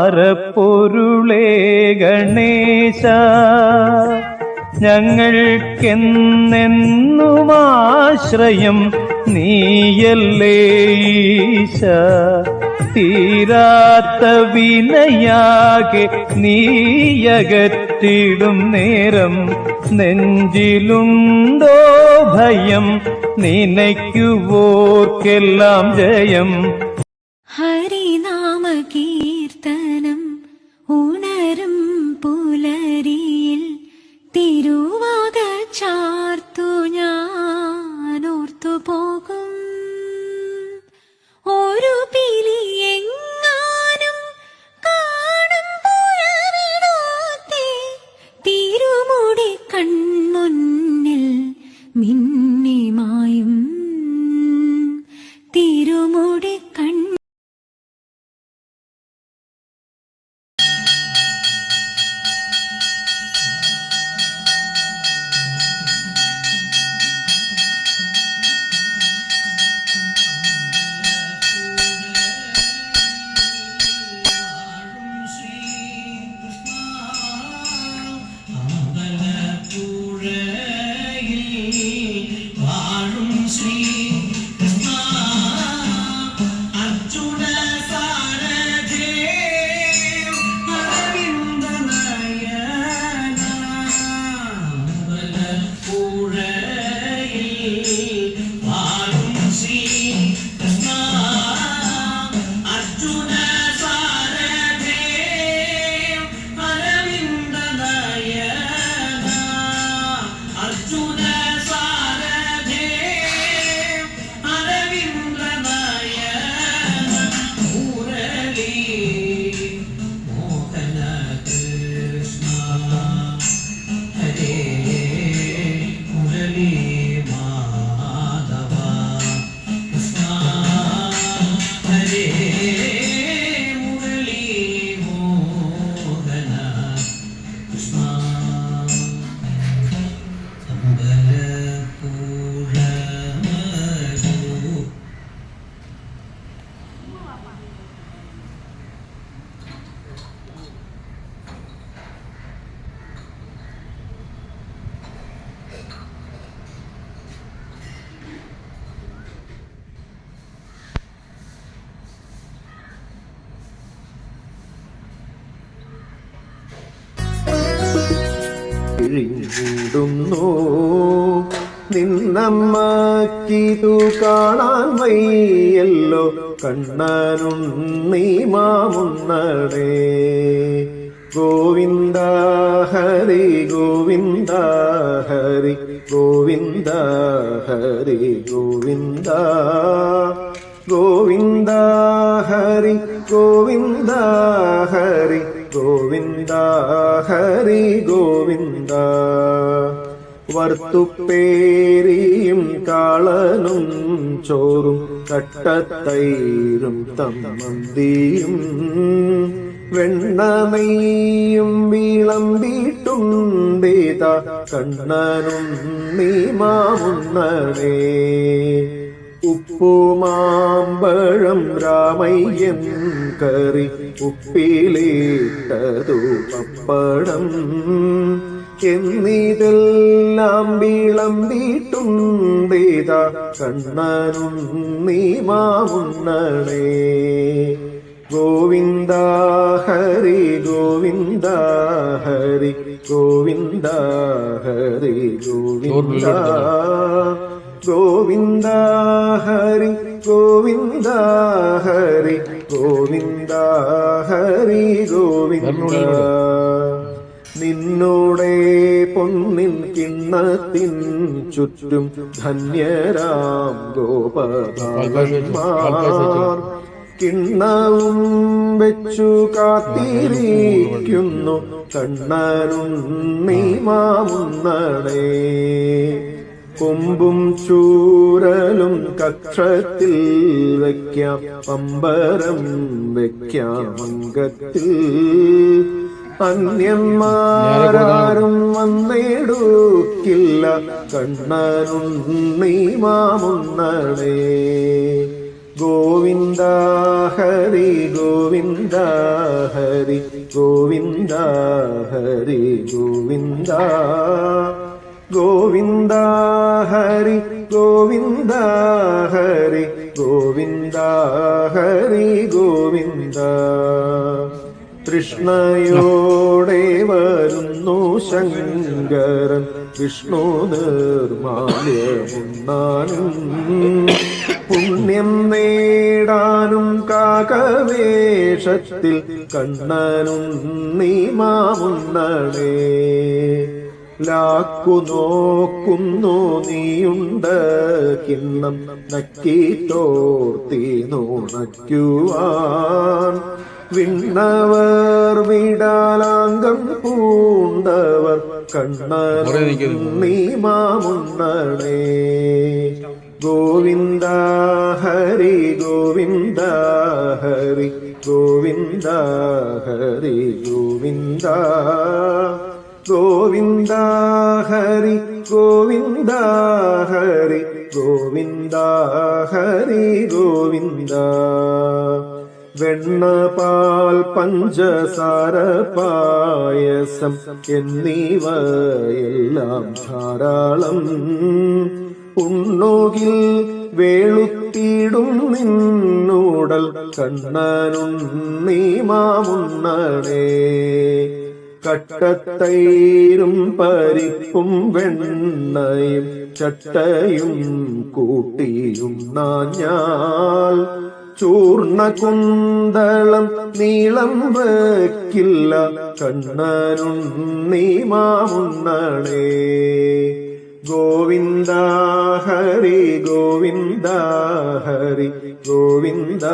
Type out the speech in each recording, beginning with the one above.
ഓംകാരപ്പൊരുളേ ഗണേശ, ഞങ്ങൾക്കെന്നെന്നും ആശ്രയം നീയല്ലേ ഈശ. തീരാത്ത വിനയാകെ നീയകറ്റിടും നേരം നെഞ്ചിലുണ്ടോ ഭയം, നിനയ്ക്കുവോർക്കെല്ലാം ജയം. ഹരിനാമ കീർത്തനം ഉണരും പുലരിയിൽ തിരുവാക ചാർത്തു ഞാനോർത്തു പോകും. ഒരു പിലി എങ്ങാനും കാണുമ്പോഴവിടത്തെ തിരുമുടി കൺമുന്നിൽ മിന്നിമായും തിരുമുടി ിടുന്നു നിന്നമ്മക്കിതു കാണാൻ വയ്യല്ലോ, കണ്ണനുണ്ണീ മാമുന്നടേ. ഗോവിന്ദ ഹരി ഗോവിന്ദ ഹരി ഗോവിന്ദ ഹരി ഗോവിന്ദ ഗോവിന്ദ ഹരി ഗോവിന്ദ ഹരി ഗോവിന്ദ ഹരി ഗോവിന്ദ. വർത്തുപ്പേരിയും കാളനും ചോറും കട്ടത്തൈരും തമ്മന്തിയും വെണ്ണനെയ്യും വിളമ്പിട്ടുണ്ടേത കണ്ണനും നീ മാമുന്നടേ. ഉപ്പുമാമ്പഴം രാമയ്യൻ കറി ഉപ്പിലിട്ടതു പപ്പടം എന്നിതെല്ലാം വിളമ്പിട്ടുണ്ടേത കണ്ണനും നീ മാമുന്നടേ. ഗോവിന്ദ ഹരി ഗോവിന്ദ ഹരി ഗോവിന്ദ ഹരി ഗോവിന്ദ ഗോവിന്ദ ഹരി ഗോവിന്ദ ഹരി ഗോവിന്ദ ഹരി ഗോവിന്ദ. നിന്നോടെ പൊന്നിൻ കിണ്ണത്തിൻ ചുറ്റും ധന്യരാം ഗോപഭാഗന്മാർ കിണ്ണവും വെച്ചു കാത്തിരിക്കുന്നു കണ്ണനും നീ മാമുന്നടേ. കൊമ്പും ചൂരലും കക്ഷത്തിൽ വയ്ക്കാം, പമ്പരം വയ്ക്കാം അംഗത്തിൽ. അന്യന്മാരാരും വന്നിടുക്കില്ല കണ്ണനും നീ മാമുന്നടേ. ഗോവിന്ദ ഹരി ഗോവിന്ദ ഹരി ഗോവിന്ദ ഹരി ഗോവിന്ദ ഗോവിന്ദ ഹരി ഗോവിന്ദ ഹരി ഗോവിന്ദ ഹരി ഗോവിന്ദ തൃഷ്ണയോടെ വരുന്നു ശങ്കരൻ വിഷ്ണു നിർമാല്യമുണ്ണാനും പുണ്യം നേടാനും കാകവേഷത്തിൽ കണ്ണനും നീമാമുണ്ണണേ ലാക്കു നോക്കുന്നു നീയുണ്ട് കിണ്ണം നക്കി തോർത്തി നുണയ്ക്കുവാൻ വിണ്ണവർ വിടാലാംഗം പൂണ്ടവർ കണ്ണനും നീമാമുണ്ണണേ ഗോവിന്ദ ഹരി ഗോവിന്ദ ഹരി ഗോവിന്ദ ഹരി ഗോവിന്ദ ഗോവിന്ദ ഹരി ഗോവിന്ദ ഹരി ഗോവിന്ദ ഹരി ഗോവിന്ദ വെണ്ണ പാൽ പഞ്ചസാര പായസം എന്നിവയെല്ലാം ധാരാളം ഉണ്ണുകിൽ വേളുത്തിടും നിന്നൂടൽ കണ്ണനും നീമാമുണ്ണണേ കട്ടത്തൈരും പരിപ്പും വെണ്ണയും ചട്ടയും കൂട്ടിയുണ്ണാഞ്ഞാൽ ചൂർണകുന്തളം നീളം വയ്ക്കില്ല കണ്ണനും നീമാമുണ്ണണേ ഗോവിന്ദ ഹരി ഗോവിന്ദ ഹരി ഗോവിന്ദ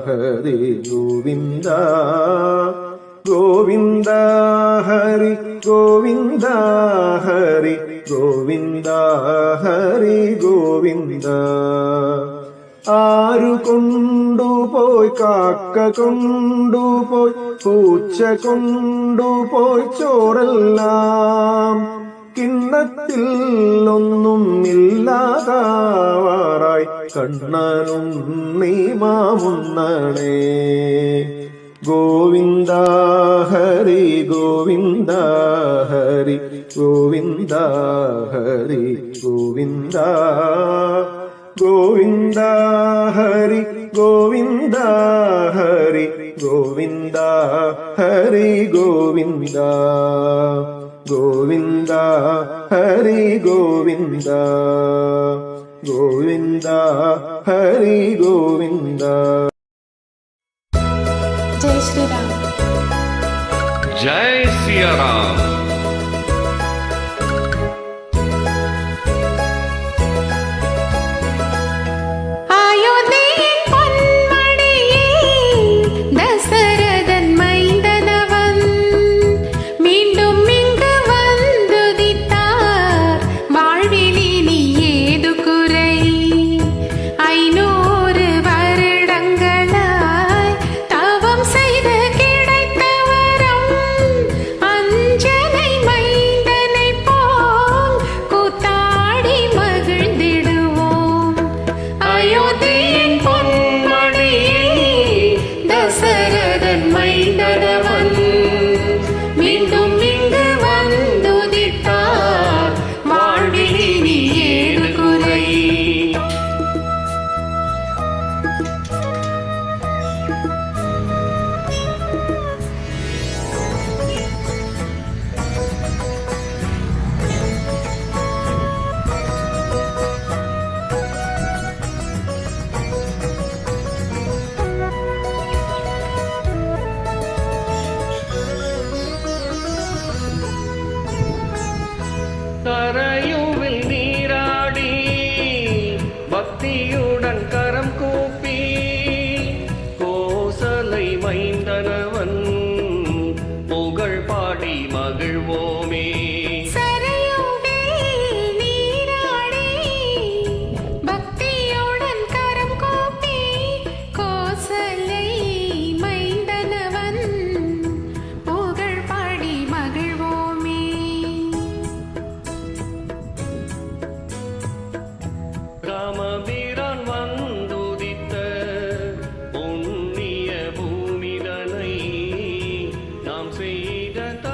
ഹരി ഗോവിന്ദ ഗോവിന്ദ ഹരി ഗോവിന്ദ ഹരി ഗോവിന്ദ ഹരി ഗോവിന്ദ ആരു കൊണ്ടുപോയി കാക്ക കൊണ്ടുപോയി പൂച്ച കൊണ്ടുപോയി ചോറെല്ലാം കിണ്ണത്തിൽ ഒന്നും ഇല്ലാതാവാറായി കണ്ണനും നീമാമുണ്ണണേ ഗോവിന്ദ ഹരി ഗോവിന്ദ ഹരി ഗോവിന്ദ ഹരി ഗോവിന്ദ ഗോവിന്ദ ഹരി ഗോവിന്ദ ഹരി ഗോവിന്ദ ഹരി ഗോവിന്ദ ഗോവിന്ദ ഹരി ഗോവിന്ദ ഗോവിന്ദ ഹരി ഗോവിന്ദ जय श्री राम। जय सिया राम। നിരത